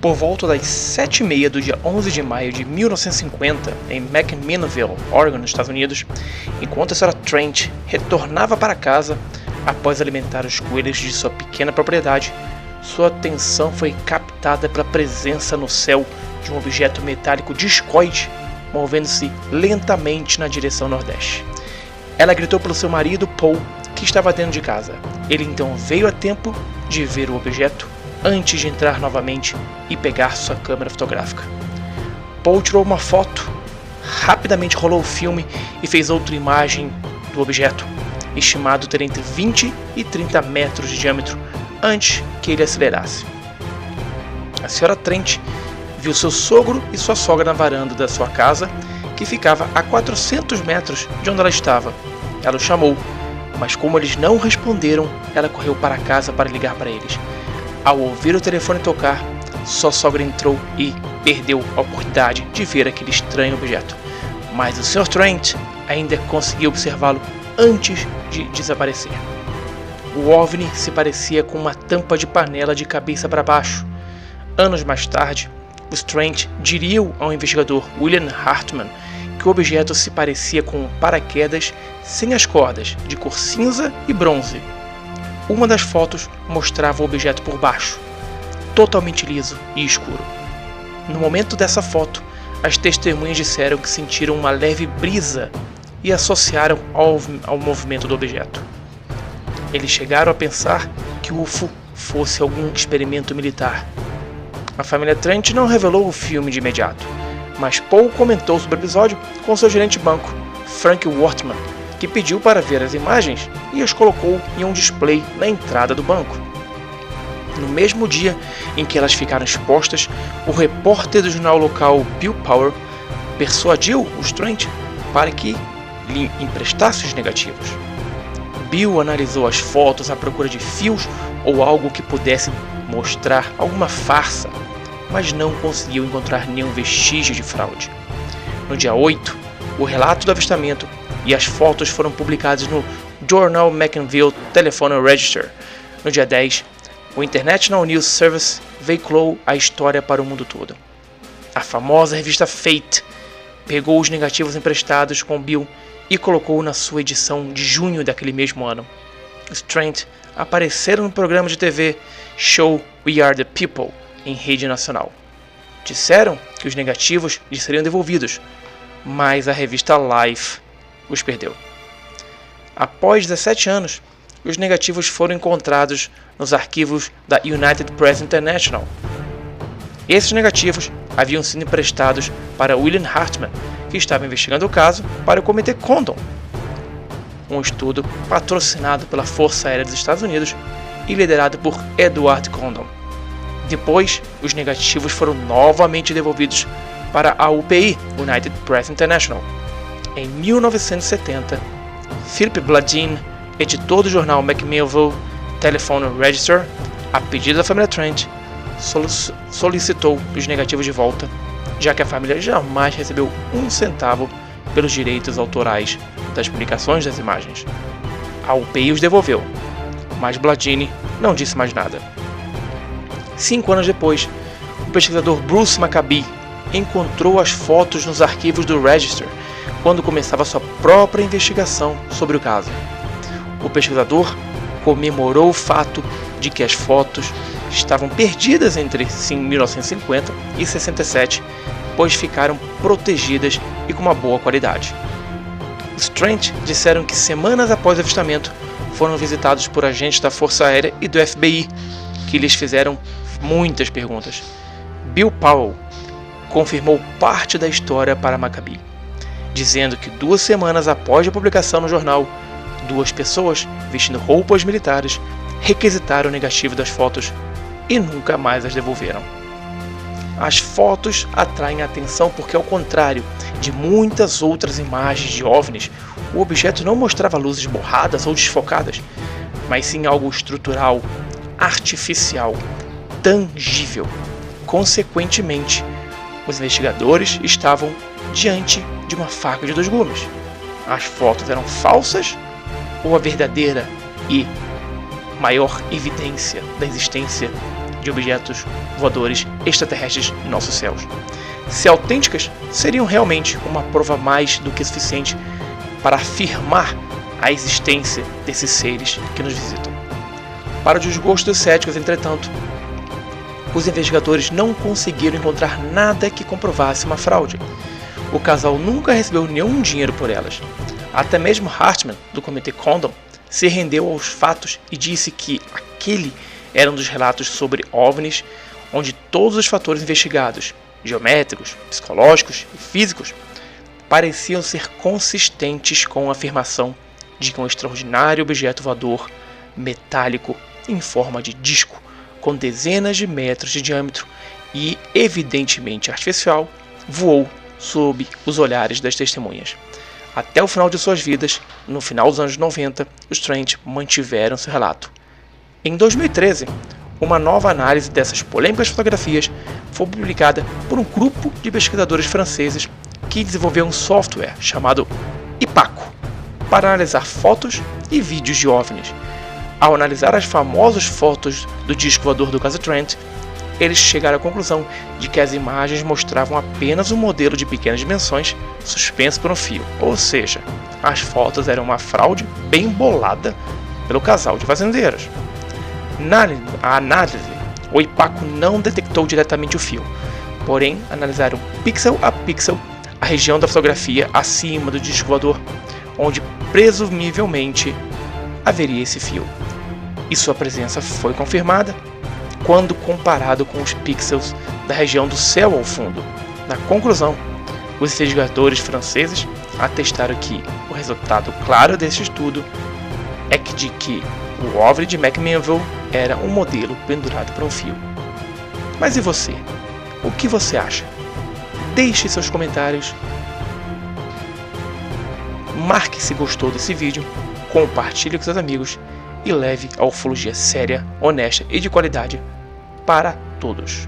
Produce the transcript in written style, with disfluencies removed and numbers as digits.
Por volta das 7h30 do dia 11 de maio de 1950, em McMinnville, Oregon, nos Estados Unidos, enquanto a senhora Trent retornava para casa após alimentar os coelhos de sua pequena propriedade, sua atenção foi captada pela presença no céu de um objeto metálico discoide movendo-se lentamente na direção nordeste. Ela gritou pelo seu marido, Paul, que estava dentro de casa. Ele então veio a tempo de ver o objeto antes de entrar novamente e pegar sua câmera fotográfica. Paul tirou uma foto, rapidamente rolou o filme e fez outra imagem do objeto, estimado ter entre 20 e 30 metros de diâmetro, antes que ele acelerasse. A senhora Trent viu seu sogro e sua sogra na varanda da sua casa, que ficava a 400 metros de onde ela estava. Ela o chamou, mas como eles não responderam, ela correu para casa para ligar para eles. Ao ouvir o telefone tocar, sua sogra entrou e perdeu a oportunidade de ver aquele estranho objeto. Mas o Sr. Trent ainda conseguiu observá-lo antes de desaparecer. O OVNI se parecia com uma tampa de panela de cabeça para baixo. Anos mais tarde, os Trent diriam ao investigador William Hartman que o objeto se parecia com um paraquedas sem as cordas, de cor cinza e bronze. Uma das fotos mostrava o objeto por baixo, totalmente liso e escuro. No momento dessa foto, as testemunhas disseram que sentiram uma leve brisa e associaram ao movimento do objeto. Eles chegaram a pensar que o UFO fosse algum experimento militar. A família Trent não revelou o filme de imediato, mas Paul comentou sobre o episódio com seu gerente de banco, Frank Wortman, que pediu para ver as imagens e as colocou em um display na entrada do banco. No mesmo dia em que elas ficaram expostas, o repórter do jornal local Bill Power persuadiu os Trent para que lhe emprestasse os negativos. Bill analisou as fotos à procura de fios ou algo que pudesse mostrar alguma farsa, mas não conseguiu encontrar nenhum vestígio de fraude. No dia 8, o relato do avistamento e as fotos foram publicadas no Journal McMinnville Telephone Register. No dia 10, o International News Service veiculou a história para o mundo todo. A famosa revista Fate pegou os negativos emprestados com Bill e colocou na sua edição de junho daquele mesmo ano. Os Trent apareceram no programa de TV Show We Are the People em rede nacional. Disseram que os negativos lhes seriam devolvidos, mas a revista Life os perdeu. Após 17 anos, os negativos foram encontrados nos arquivos da United Press International. Esses negativos haviam sido emprestados para William Hartman, que estava investigando o caso para o Comitê Condon, um estudo patrocinado pela Força Aérea dos Estados Unidos e liderado por Edward Condon. Depois, os negativos foram novamente devolvidos para a UPI, United Press International. Em 1970, Philip Bladin, editor do jornal McMinnville Telephone Register, a pedido da família Trent, solicitou os negativos de volta, já que a família jamais recebeu um centavo pelos direitos autorais das publicações das imagens. A UPI os devolveu, mas Bladini não disse mais nada. 5 anos depois, o pesquisador Bruce Maccabee encontrou as fotos nos arquivos do Register quando começava sua própria investigação sobre o caso. O pesquisador comemorou o fato de que as fotos estavam perdidas entre 1950 e 67, pois ficaram protegidas e com uma boa qualidade. Os Trent disseram que semanas após o avistamento foram visitados por agentes da Força Aérea e do FBI, que lhes fizeram muitas perguntas. Bill Powell confirmou parte da história para Maccabee, dizendo que 2 semanas após a publicação no jornal, 2 pessoas vestindo roupas militares requisitaram o negativo das fotos e nunca mais as devolveram. As fotos atraem a atenção porque, ao contrário de muitas outras imagens de OVNIs, o objeto não mostrava luzes borradas ou desfocadas, mas sim algo estrutural, artificial, tangível. Consequentemente, os investigadores estavam diante de uma faca de 2 gumes. As fotos eram falsas ou a verdadeira e maior evidência da existência de objetos voadores extraterrestres em nossos céus. Se autênticas, seriam realmente uma prova mais do que suficiente para afirmar a existência desses seres que nos visitam. Para o desgosto dos céticos, entretanto, os investigadores não conseguiram encontrar nada que comprovasse uma fraude. O casal nunca recebeu nenhum dinheiro por elas. Até mesmo Hartman, do Comitê Condon, se rendeu aos fatos e disse que aquele era um dos relatos sobre OVNIs onde todos os fatores investigados, geométricos, psicológicos e físicos, pareciam ser consistentes com a afirmação de que um extraordinário objeto voador metálico em forma de disco, com dezenas de metros de diâmetro e evidentemente artificial, voou sob os olhares das testemunhas. Até o final de suas vidas, no final dos anos 90, os Trent mantiveram seu relato. Em 2013, uma nova análise dessas polêmicas fotografias foi publicada por um grupo de pesquisadores franceses que desenvolveu um software chamado IPACO para analisar fotos e vídeos de OVNIs. Ao analisar as famosas fotos do disco voador do caso Trent, eles chegaram à conclusão de que as imagens mostravam apenas um modelo de pequenas dimensões suspenso por um fio, ou seja, as fotos eram uma fraude bem bolada pelo casal de fazendeiros. Na análise, o IPACO não detectou diretamente o fio, porém analisaram pixel a pixel a região da fotografia acima do disco voador, onde presumivelmente haveria esse fio. E sua presença foi confirmada quando comparado com os pixels da região do céu ao fundo. Na conclusão, os investigadores franceses atestaram que o resultado claro desse estudo é de que o OVNI de McMinnville era um modelo pendurado por um fio. Mas e você? O que você acha? Deixe seus comentários. Marque se gostou desse vídeo, compartilhe com seus amigos e leve a ufologia séria, honesta e de qualidade para todos.